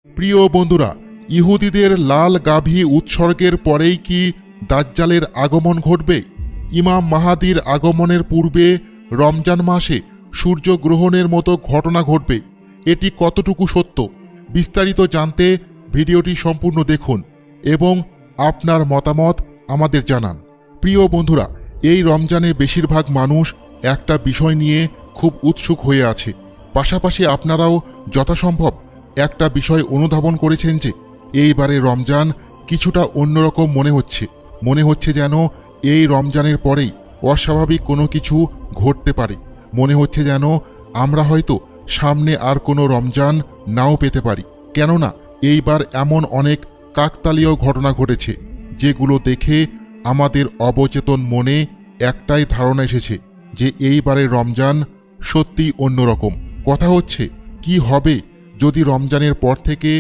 প্রিয় বন্ধুরা, ইহুদিদের লাল গাভী উৎসর্গের পরেই কি দাজ্জালের আগমন ঘটবে? ইমাম মাহাদির আগমনের পূর্বে রমজান মাসে সূর্যগ্রহণের মতো ঘটনা ঘটবে। এটি কতটুকু সত্য? বিস্তারিত জানতে ভিডিওটি সম্পূর্ণ দেখুন এবং আপনার মতামত আমাদের জানান। প্রিয় বন্ধুরা, এই রমজানে বেশিরভাগ মানুষ একটা বিষয় নিয়ে খুব উৎসুক হয়ে আছে। পাশাপাশি আপনারাও যথাসম্ভব একটা বিষয় অনুধাবন করেছেন যে এইবারে রমজান কিছুটা অন্যরকম মনে হচ্ছে যেন এই রমজানের পরেই অস্বাভাবিক কোনো কিছু ঘটতে পারে। মনে হচ্ছে যেন আমরা হয়তো সামনে আর কোনো রমজান নাও পেতে পারি। কেননা এইবার এমন অনেক কাকতালীয় ঘটনা ঘটেছে যেগুলো দেখে আমাদের অবচেতন মনে একটাই ধারণা এসেছে যে এইবারের রমজান সত্যিই অন্যরকম। কথা হচ্ছে, কি হবে যদি রমজানের পর থেকে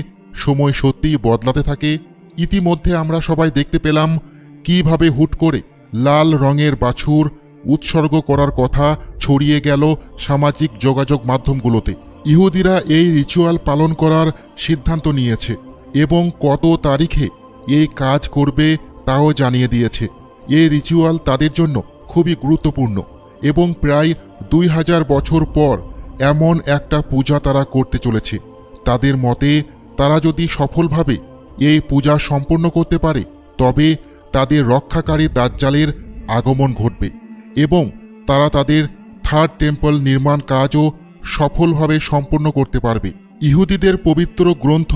সময় সত্যিই বদলাতে থাকে? ইতিমধ্যে আমরা সবাই দেখতে পেলাম কিভাবে হুট করে লাল রঙের বাছুর উৎসর্গ করার কথা ছড়িয়ে গেল সামাজিক যোগাযোগ মাধ্যমগুলোতে। ইহুদিরা এই রিচুয়াল পালন করার সিদ্ধান্ত নিয়েছে এবং কত তারিখে এই কাজ করবে তাও জানিয়ে দিয়েছে। এই রিচুয়াল তাদের জন্য খুবই গুরুত্বপূর্ণ এবং প্রায় 2000 বছর পর এমন একটা পূজা তারা করতে চলেছে। তাদের মতে তারা যদি সফলভাবে এই পূজা সম্পন্ন করতে পারে তবে তাদের রক্ষাকারী দাজ্জালের আগমন ঘটবে এবং তারা তাদের থার্ড টেম্পল নির্মাণ কাজও সফলভাবে সম্পন্ন করতে পারবে। ইহুদিদের পবিত্র গ্রন্থ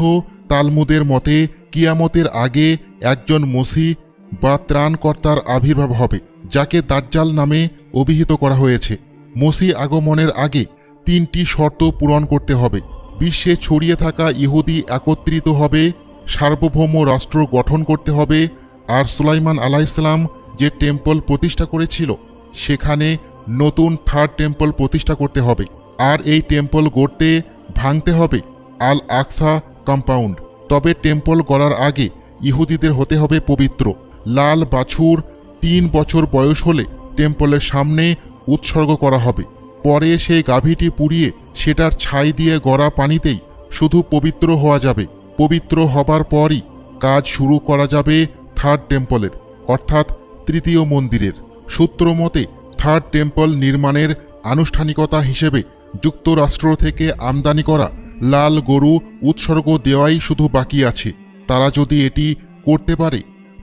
তালমুদের মতে কিয়ামতের আগে একজন মসিহ বা ত্রাণকর্তার আবির্ভাব হবে, যাকে দাজ্জাল নামে অভিহিত করা হয়েছে। মসিহ আগমনের আগে 3টি শর্ত পূরণ করতে হবে। বিশ্বে ছড়িয়ে থাকা ইহুদি একত্রিত হবে, সার্বভৌম রাষ্ট্র গঠন করতে হবে, আর সুলাইমান আলাইহিসসালাম যে টেম্পল প্রতিষ্ঠা করেছিল সেখানে নতুন থার্ড টেম্পল প্রতিষ্ঠা করতে হবে। আর এই টেম্পল গড়তে ভাঙতে হবে আল আকসা কম্পাউন্ড। তবে টেম্পল গড়ার আগে ইহুদিদের হতে হবে পবিত্র। লাল বাছুর 3 বছর বয়স হলে টেম্পলের সামনে উৎসর্গ করা হবে। পরে সেই গাভীটি পুড়িয়ে সেটার ছাই দিয়ে গড়া পানিতেই শুধু পবিত্র হওয়া যাবে। পবিত্র হবার পরই কাজ শুরু করা যাবে থার্ড টেম্পলের, অর্থাৎ তৃতীয় মন্দিরের। সূত্র মতে থার্ড টেম্পল নির্মাণের আনুষ্ঠানিকতা হিসেবে যুক্তরাষ্ট্র থেকে আমদানি করা লাল গরু উৎসর্গ দেওয়াই শুধু বাকি আছে। তারা যদি এটি করতে পারে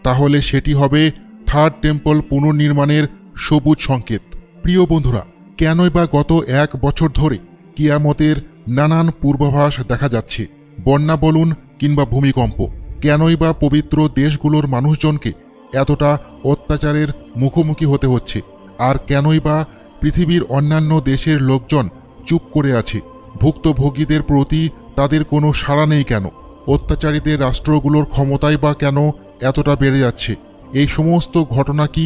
তাহলে সেটি হবে থার্ড টেম্পল পুনর্নির্মাণের সবুজ সংকেত। প্রিয় বন্ধুরা, কেনই বা গত 1 বছর ধরে কিয়ামতের নানান পূর্বাভাস দেখা যাচ্ছে? বন্যা বলুন কিংবা ভূমিকম্প, কেনই বা পবিত্র দেশগুলোর মানুষজনকে এতটা অত্যাচারের মুখোমুখি হতে হচ্ছে? আর কেনই বা পৃথিবীর অন্যান্য দেশের লোকজন চুপ করে আছে? ভুক্তভোগীদের প্রতি তাদের কোনো সাড়া নেই কেন? অত্যাচারীদের রাষ্ট্রগুলোর ক্ষমতাই বা কেন এতটা বেড়ে যাচ্ছে? এই সমস্ত ঘটনা কি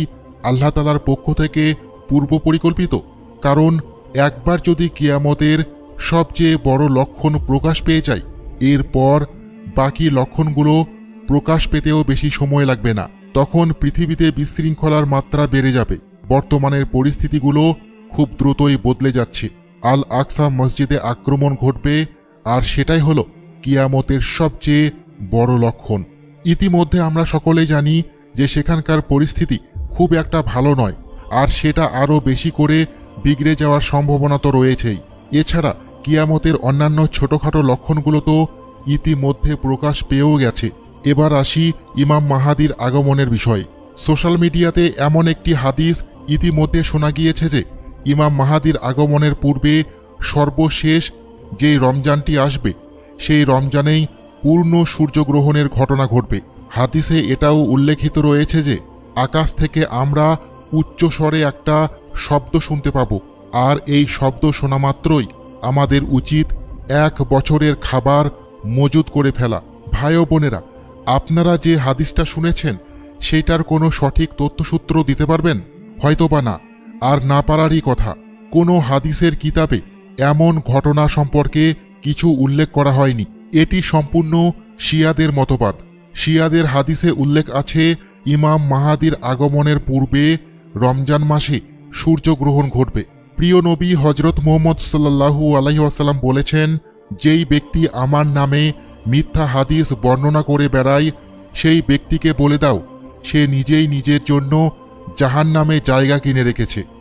আল্লাহ তাআলার পক্ষ থেকে পূর্ব পরিকল্পিত? কারণ একবার যদি কিয়ামতের সবচেয়ে বড় লক্ষণ প্রকাশ পেয়ে যায়, এরপর বাকি লক্ষণগুলো প্রকাশ পেতেও বেশি সময় লাগবে না। তখন পৃথিবীতে বিশৃঙ্খলার মাত্রা বেড়ে যাবে। বর্তমানের পরিস্থিতিগুলো খুব দ্রুতই বদলে যাচ্ছে। আল আকসা মসজিদে আক্রমণ ঘটবে, আর সেটাই হলো কিয়ামতের সবচেয়ে বড় লক্ষণ। ইতিমধ্যে আমরা সকলেই জানি যে সেখানকার পরিস্থিতি খুব একটা ভালো নয়, আর সেটা আরও বেশি করে বিগড়ে যাওয়ার সম্ভাবনা তো রয়েছেই। এছাড়া কিয়ামতের অন্যান্য ছোটোখাটো লক্ষণগুলো তো ইতিমধ্যে প্রকাশ পেয়েও গেছে। এবার আসি ইমাম মাহাদির আগমনের বিষয়ে। সোশ্যাল মিডিয়াতে এমন একটি হাদিস ইতিমধ্যে শোনা গিয়েছে যে ইমাম মাহাদির আগমনের পূর্বে সর্বশেষ যেই রমজানটি আসবে সেই রমজানেই পূর্ণ সূর্যগ্রহণের ঘটনা ঘটবে। হাদিসে এটাও উল্লেখিত রয়েছে যে আকাশ থেকে আমরা উচ্চস্বরে একটা শব্দ শুনতে পাব, আর এই শব্দ শোনা মাত্রই আমাদের উচিত 1 বছরের খাবার মজুদ করে ফেলা। ভাই ও বোনেরা, আপনারা যে হাদিসটা শুনেছেন সেইটার কোনো সঠিক তথ্যসূত্র দিতে পারবেন? হয়তোবা না, আর না পারারই কথা। কোনো হাদিসের কিতাবে এমন ঘটনা সম্পর্কে কিছু উল্লেখ করা হয়নি। এটি সম্পূর্ণ শিয়াদের মতবাদ। শিয়াদের হাদিসে উল্লেখ আছে ইমাম মাহাদির আগমনের পূর্বে রমজান মাসে সূর্যগ্রহণ ঘটবে। প্রিয় নবী হজরত মুহাম্মদ সাল্লাল্লাহু আলাইহি ওয়াসাল্লাম বলেছেন, যেই ব্যক্তি আমার নামে মিথ্যা হাদিস বর্ণনা করে বেড়ায় সেই ব্যক্তিকে বলে দাও সে নিজেই নিজের জন্য জাহান্নামে জায়গা কিনে রেখেছে।